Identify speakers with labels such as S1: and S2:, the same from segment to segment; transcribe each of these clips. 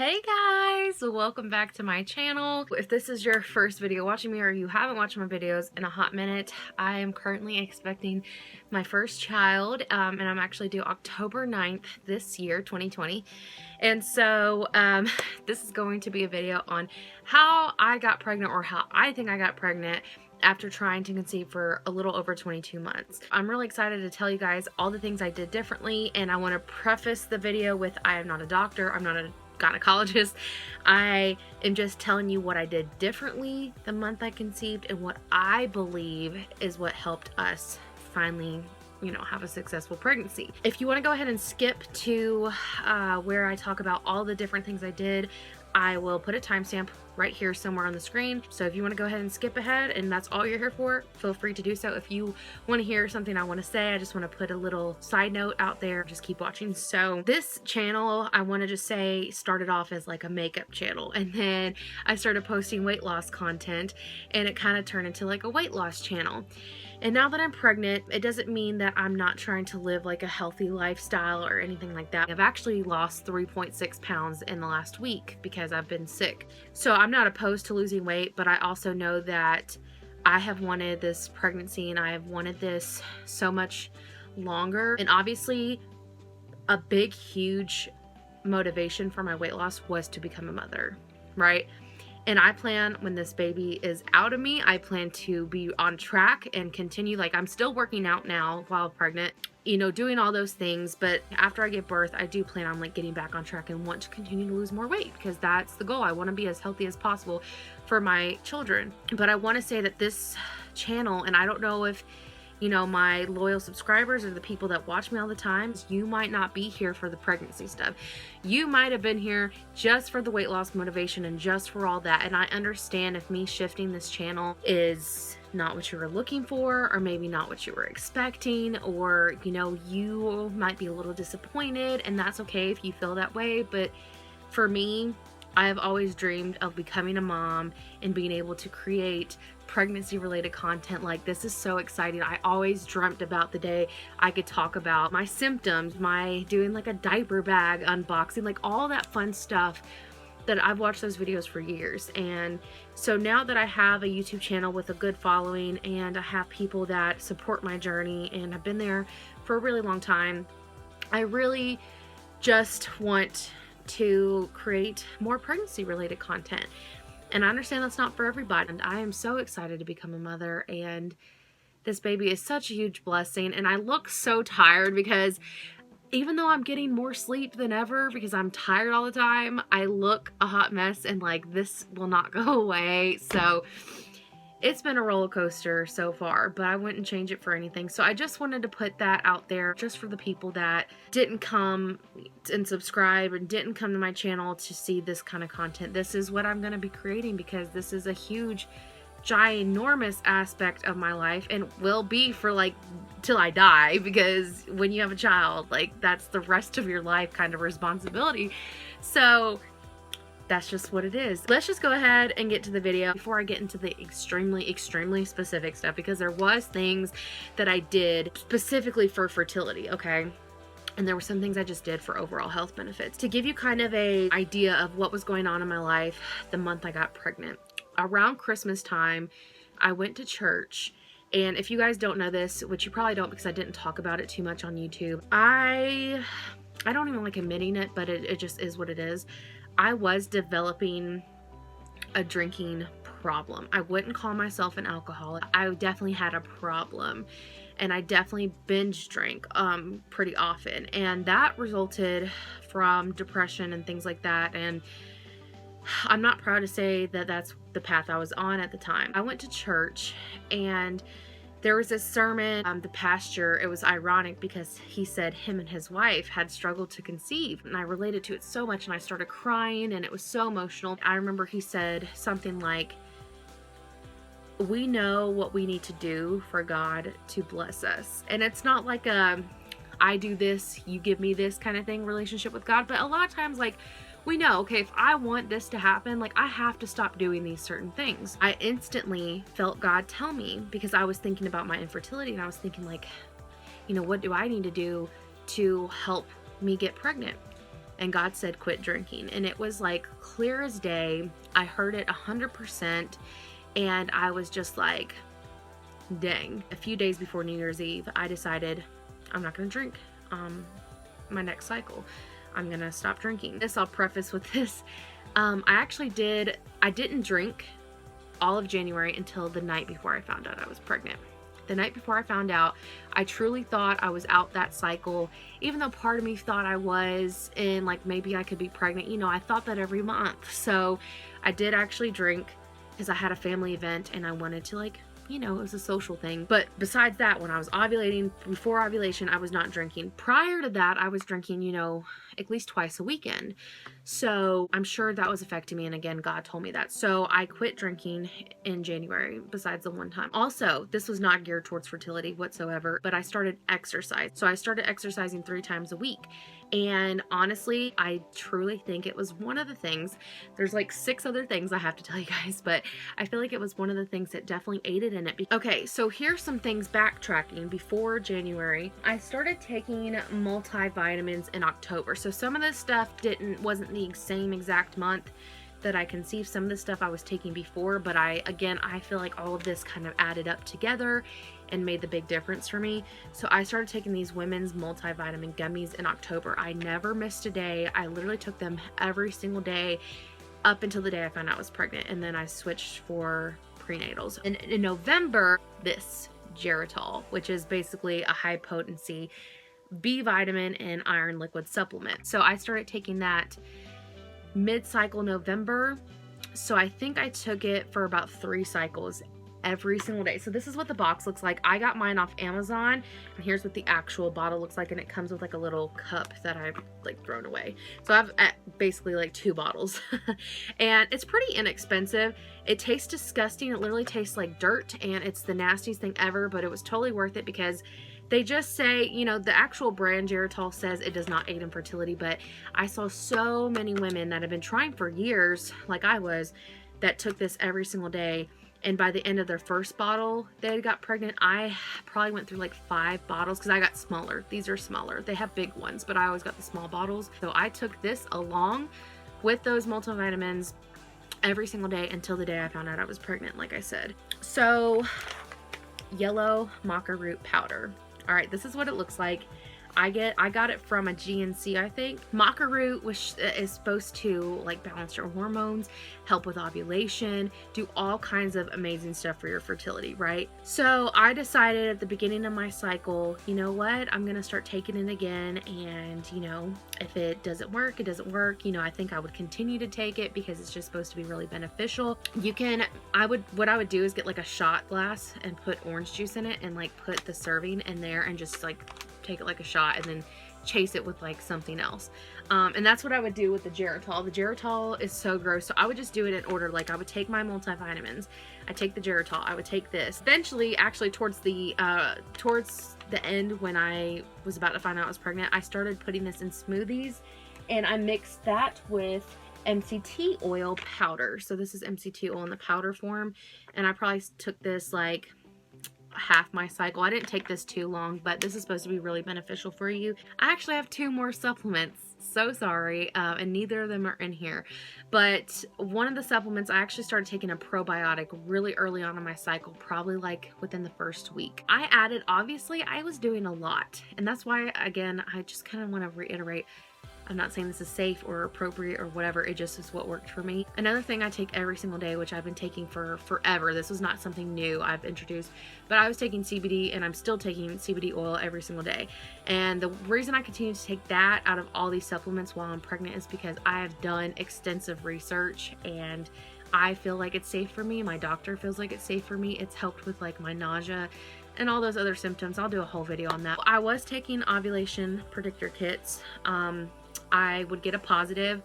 S1: Hey guys, welcome back to my channel. If this is your first video watching me or you haven't watched my videos in a hot minute, I am currently expecting my first child and I'm actually due October 9th this year, 2020. And so this is going to be a video on how I got pregnant, or how I think I got pregnant after trying to conceive for a little over 22 months. I'm really excited to tell you guys all the things I did differently, and I want to preface the video with I am not a doctor, I'm not a gynecologist. I am just telling you what I did differently the month I conceived and what I believe is what helped us finally, you know, have a successful pregnancy. If you want to go ahead and skip to where I talk about all the different things I did, I will put a timestamp right here somewhere on the screen. So if you want to go ahead and skip ahead and that's all you're here for, feel free to do so. If you want to hear something I want to say, I just want to put a little side note out there, just keep watching. So this channel, I want to just say, started off as like a makeup channel, and then I started posting weight loss content and it kind of turned into like a weight loss channel. And now that I'm pregnant, it doesn't mean that I'm not trying to live like a healthy lifestyle or anything like that. I've actually lost 3.6 pounds in the last week because I've been sick. So I'm not opposed to losing weight, but I also know that I have wanted this pregnancy and I have wanted this so much longer. And obviously a big, huge motivation for my weight loss was to become a mother, right? And I plan, when this baby is out of me, I plan to be on track and continue. Like, I'm still working out now while pregnant, you know, doing all those things. But after I give birth, I do plan on like getting back on track and want to continue to lose more weight, because that's the goal. I want to be as healthy as possible for my children. But I want to say that this channel, and I don't know if, you know, my loyal subscribers or the people that watch me all the time, you might not be here for the pregnancy stuff. You might have been here just for the weight loss motivation and just for all that. And I understand if me shifting this channel is not what you were looking for, or maybe not what you were expecting, or, you know, you might be a little disappointed, and that's okay if you feel that way. But for me, I have always dreamed of becoming a mom and being able to create pregnancy related content. Like, this is so exciting. I always dreamt about the day I could talk about my symptoms, my doing like a diaper bag unboxing, like all that fun stuff that I've watched those videos for years. And so now that I have a YouTube channel with a good following and I have people that support my journey and have been there for a really long time, I really just want to create more pregnancy related content. And I understand that's not for everybody. And I am so excited to become a mother. And this baby is such a huge blessing. And I look so tired because even though I'm getting more sleep than ever because I'm tired all the time, I look a hot mess, and like, this will not go away. So it's been a roller coaster so far, but I wouldn't change it for anything. So I just wanted to put that out there just for the people that didn't come and subscribe and didn't come to my channel to see this kind of content. This is what I'm going to be creating because this is a huge, ginormous aspect of my life, and will be for like till I die, because when you have a child, like, that's the rest of your life kind of responsibility. So that's just what it is. Let's just go ahead and get to the video before I get into the extremely specific stuff, because there was things that I did specifically for fertility, okay? And there were some things I just did for overall health benefits. To give you kind of an idea of what was going on in my life the month I got pregnant. Around Christmas time, I went to church. And if you guys don't know this, which you probably don't because I didn't talk about it too much on YouTube, I don't even like admitting it, but it just is what it is. I was developing a drinking problem. I wouldn't call myself an alcoholic. I definitely had a problem, and I definitely binge drank pretty often, and that resulted from depression and things like that. And I'm not proud to say that that's the path I was on at the time. I went to church, and there was this sermon, the pastor, it was ironic because he said him and his wife had struggled to conceive, and I related to it so much, and I started crying, and it was so emotional. I remember he said something like, we know what we need to do for God to bless us. And it's not like a I do this, you give me this kind of thing relationship with God, but a lot of times, like, we know, okay, if I want this to happen, like, I have to stop doing these certain things. I instantly felt God tell me, because I was thinking about my infertility, and I was thinking, like, you know, what do I need to do to help me get pregnant? and God said quit drinking, and it was like clear as day. I heard it 100%, and I was just like, dang. A few days before New Year's Eve, I decided I'm not gonna drink my next cycle. I'm gonna stop drinking. This, I'll preface with this. I didn't drink all of January until the night before I found out I was pregnant. The night before I found out, I truly thought I was out that cycle, even though part of me thought I was, and like maybe I could be pregnant. You know, I thought that every month. So I did actually drink because I had a family event and I wanted to, like, you know, it was a social thing. But besides that, when I was ovulating, before ovulation, I was not drinking. Prior to that, I was drinking, you know, at least twice a weekend. So I'm sure that was affecting me. And again, God told me that. So I quit drinking in January, besides the one time. Also, this was not geared towards fertility whatsoever, but I started exercise. So I started exercising 3 times a week. And honestly, I truly think it was one of the things. There's like 6 other things I have to tell you guys, but I feel like it was one of the things that definitely aided in it. Okay, so here's some things backtracking before January. I started taking multivitamins in October. So some of this stuff wasn't the same exact month that I conceived. Some of the stuff I was taking before, but I feel like all of this kind of added up together and made the big difference for me. So I started taking these women's multivitamin gummies in October. I never missed a day. I literally took them every single day up until the day I found out I was pregnant, and then I switched for prenatals. And in November, this Geritol, which is basically a high potency B vitamin and iron liquid supplement. So I started taking that mid-cycle November. So I think I took it for about 3 cycles every single day. So this is what the box looks like. I got mine off Amazon, and here's what the actual bottle looks like, and it comes with like a little cup that I've like thrown away. So I've basically like 2 bottles and it's pretty inexpensive. It tastes disgusting. It literally tastes like dirt, and it's the nastiest thing ever, but it was totally worth it because they just say, you know, the actual brand Geritol says it does not aid in fertility, but I saw so many women that have been trying for years, like I was, that took this every single day. And by the end of their first bottle, they got pregnant. I probably went through like 5 bottles because I got smaller. These are smaller. They have big ones, but I always got the small bottles. So I took this along with those multivitamins every single day until the day I found out I was pregnant, like I said. So yellow maca root powder. All right, this is what it looks like. I got it from a GNC, I think. Maca root, which is supposed to like balance your hormones, help with ovulation, do all kinds of amazing stuff for your fertility, right? So I decided at the beginning of my cycle, you know what, I'm gonna start taking it again, and you know, if it doesn't work, it doesn't work. You know, I think I would continue to take it because it's just supposed to be really beneficial. What I would do is get like a shot glass and put orange juice in it and like put the serving in there and just like take it like a shot and then chase it with like something else. And that's what I would do with the Geritol. The Geritol is so gross. So I would just do it in order. Like I would take my multivitamins, I take the Geritol, I would take this. Eventually, actually towards the end, when I was about to find out I was pregnant, I started putting this in smoothies, and I mixed that with MCT oil powder. So this is MCT oil in the powder form, and I probably took this like half my cycle. I didn't take this too long, but this is supposed to be really beneficial for you. I actually have 2 more supplements. So sorry, and neither of them are in here. But one of the supplements, I actually started taking a probiotic really early on in my cycle, probably like within the first week. I added, obviously, I was doing a lot. And that's why, again, I just kind of want to reiterate, I'm not saying this is safe or appropriate or whatever, it just is what worked for me. Another thing I take every single day, which I've been taking for forever, this was not something new I've introduced, but I was taking CBD, and I'm still taking CBD oil every single day. And the reason I continue to take that out of all these supplements while I'm pregnant is because I have done extensive research, and I feel like it's safe for me. My doctor feels like it's safe for me. It's helped with like my nausea and all those other symptoms. I'll do a whole video on that. I was taking ovulation predictor kits. I would get a positive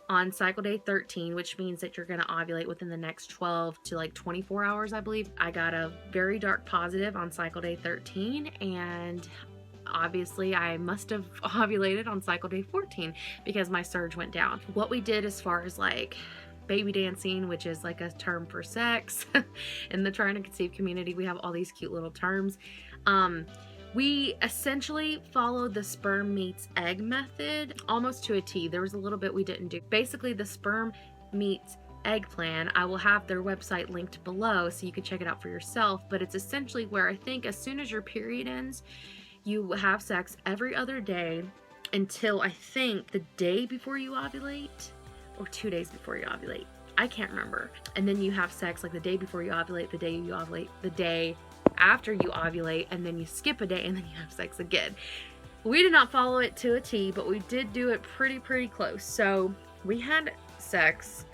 S1: on cycle day 13, which means that you're going to ovulate within the next 12 to like 24 hours, I believe. I got a very dark positive on cycle day 13, and obviously I must have ovulated on cycle day 14 because my surge went down. What we did as far as like baby dancing, which is like a term for sex in the trying to conceive community, we have all these cute little terms. We essentially followed the sperm meets egg method almost to a T. There was a little bit we didn't do. Basically, the sperm meets egg plan, I will have their website linked below so you can check it out for yourself, but it's essentially where I think as soon as your period ends, you have sex every other day until I think the day before you ovulate or 2 days before you ovulate. I can't remember. And then you have sex like the day before you ovulate, the day you ovulate, the day after you ovulate, and then you skip a day and then you have sex again. We did not follow it to a T, but we did do it pretty close. So we had sex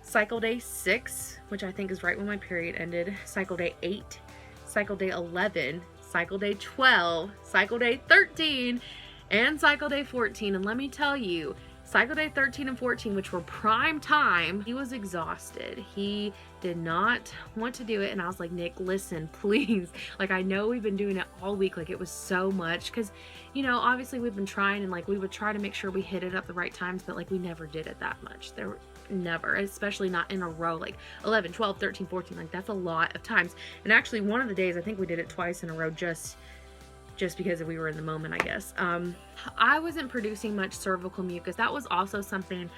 S1: cycle day 6, which I think is right when my period ended, cycle day 8, cycle day 11, cycle day 12, cycle day 13, and cycle day 14. And let me tell you, cycle day 13 and 14, which were prime time, he was exhausted. He did not want to do it. And I was like, Nick, listen, please. Like, I know we've been doing it all week. Like, it was so much. Because, you know, obviously we've been trying and like we would try to make sure we hit it at the right times, but like we never did it that much. There were never, especially not in a row, like 11, 12, 13, 14. Like, that's a lot of times. And actually, one of the days, I think we did it twice in a row just because we were in the moment, I guess. I wasn't producing much cervical mucus. That was also something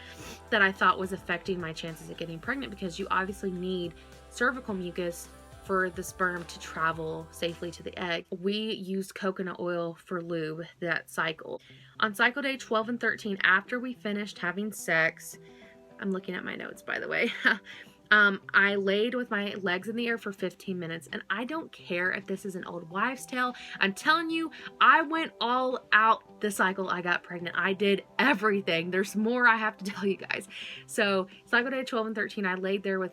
S1: that I thought was affecting my chances of getting pregnant, because you obviously need cervical mucus for the sperm to travel safely to the egg. We used coconut oil for lube that cycle. On cycle day 12 and 13, after we finished having sex, I'm looking at my notes, by the way. I laid with my legs in the air for 15 minutes, and I don't care if this is an old wives' tale. I'm telling you, I went all out the cycle I got pregnant. I did everything. There's more I have to tell you guys. So cycle day 12 and 13, I laid there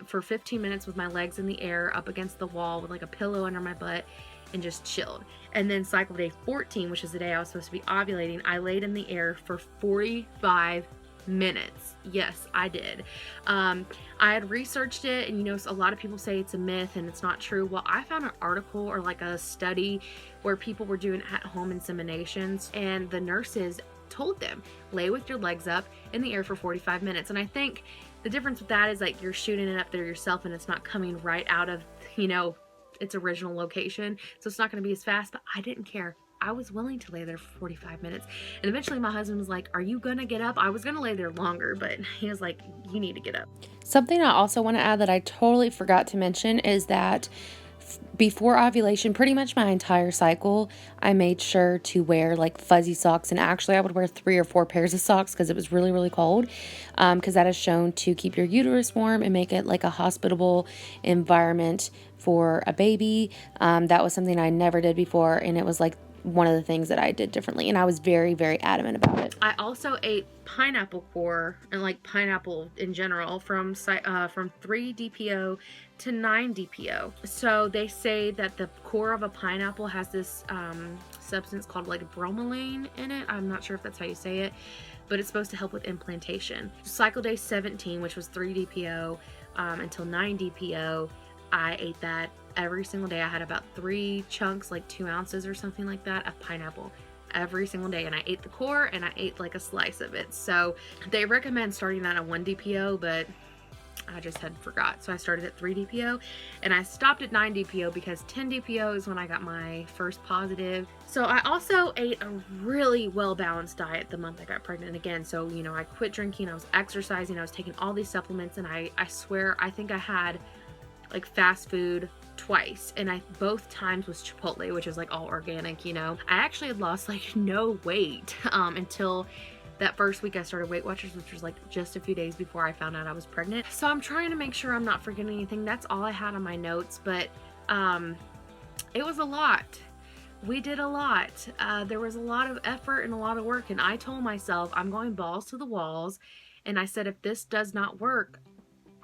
S1: for 15 minutes with my legs in the air up against the wall with like a pillow under my butt and just chilled. And then cycle day 14, which is the day I was supposed to be ovulating, I laid in the air for 45 minutes. Yes, I did. I had researched it, and you know, a lot of people say it's a myth and it's not true. Well, I found an article or like a study where people were doing at-home inseminations, and the nurses told them, lay with your legs up in the air for 45 minutes. And I think the difference with that is like you're shooting it up there yourself, and it's not coming right out of, you know, its original location, so it's not going to be as fast. But I didn't care. I was willing to lay there for 45 minutes. And eventually my husband was like, are you gonna get up? I was gonna lay there longer, but he was like, you need to get up.
S2: Something I also want to add that I totally forgot to mention is that before ovulation, pretty much my entire cycle, I made sure to wear like fuzzy socks. And actually I would wear 3 or 4 pairs of socks because it was really cold. Because that is shown to keep your uterus warm and make it like a hospitable environment for a baby. That was something I never did before, and it was like one of the things that I did differently, and I was very adamant about it.
S1: I also ate pineapple core and like pineapple in general from 3 DPO to 9 DPO. So they say that the core of a pineapple has this substance called like bromelain in it. I'm not sure if that's how you say it, but it's supposed to help with implantation. Cycle day 17, which was 3 DPO until 9 DPO, I ate that every single day. I had about 3 chunks, like 2 ounces or something like that, of pineapple every single day. And I ate the core and I ate like a slice of it. So they recommend starting that at 1 DPO, but I just had forgot. So I started at 3 DPO and I stopped at 9 DPO because 10 DPO is when I got my first positive. So I also ate a really well-balanced diet the month I got pregnant again. So, you know, I quit drinking, I was exercising, I was taking all these supplements, and I swear, I think I had like fast food twice, and both times was Chipotle, which is like all organic, you know. I actually had lost like no weight until that first week I started Weight Watchers, which was like just a few days before I found out I was pregnant. So I'm trying to make sure I'm not forgetting anything. That's all I had on my notes, but it was a lot. We did a lot. There was a lot of effort and a lot of work, and I told myself I'm going balls to the walls, and I said, if this does not work,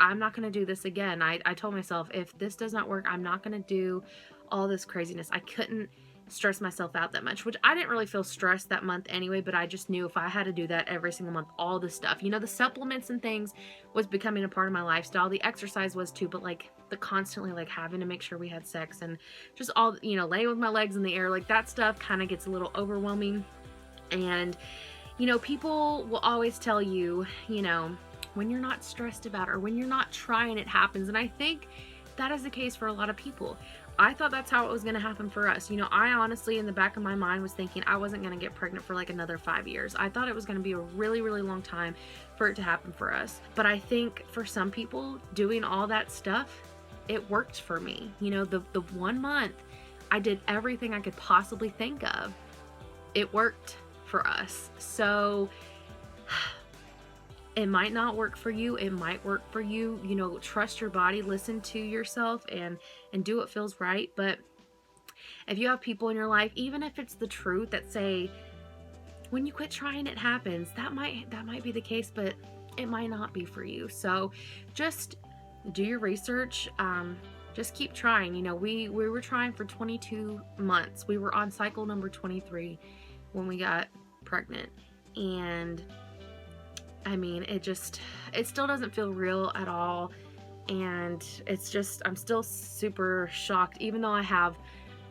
S1: I'm not going to do this again. I told myself, if this does not work, I'm not going to do all this craziness. I couldn't stress myself out that much, which I didn't really feel stressed that month anyway, but I just knew if I had to do that every single month, all the stuff, you know, the supplements and things was becoming a part of my lifestyle. The exercise was too, but like the constantly like having to make sure we had sex and just all, you know, laying with my legs in the air, like that stuff kind of gets a little overwhelming. And, you know, people will always tell you, you know, when you're not stressed about it or when you're not trying, it happens. And I think that is the case for a lot of people. I thought that's how it was going to happen for us. You know, I honestly, in the back of my mind, was thinking I wasn't going to get pregnant for like another 5 years. I thought it was going to be a really, really long time for it to happen for us. But I think for some people, doing all that stuff, it worked for me. You know, the 1 month, I did everything I could possibly think of. It worked for us. So it might not work for you. It might work for you. You know, trust your body, listen to yourself, and do what feels right. But if you have people in your life, even if it's the truth, that say, when you quit trying, it happens, that might be the case, but it might not be for you. So just do your research. Just keep trying. You know, we were trying for 22 months. We were on cycle number 23 when we got pregnant. And I mean, it still doesn't feel real at all. And it's just, I'm still super shocked, even though I have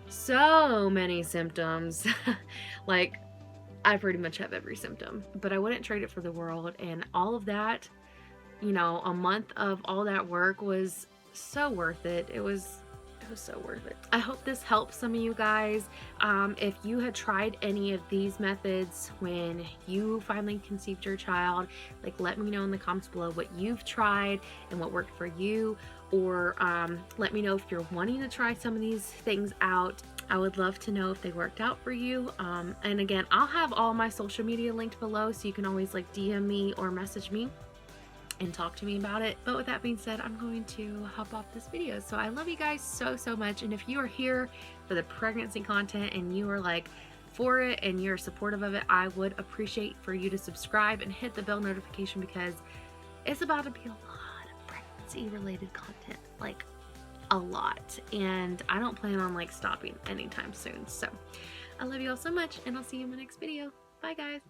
S1: so many symptoms. Like, I pretty much have every symptom, but I wouldn't trade it for the world. And all of that, you know, a month of all that work was so worth it. It was so worth it. I hope this helps some of you guys. If you had tried any of these methods when you finally conceived your child, like, let me know in the comments below what you've tried and what worked for you. Or let me know if you're wanting to try some of these things out. I would love to know if they worked out for you. And again, I'll have all my social media linked below, so you can always like DM me or message me and talk to me about it. But with that being said, I'm going to hop off this video. So I love you guys so much. And if you are here for the pregnancy content and you are like for it and you're supportive of it, I would appreciate for you to subscribe and hit the bell notification, because it's about to be a lot of pregnancy related content, like a lot. And I don't plan on like stopping anytime soon. So I love you all so much, and I'll see you in my next video. Bye guys.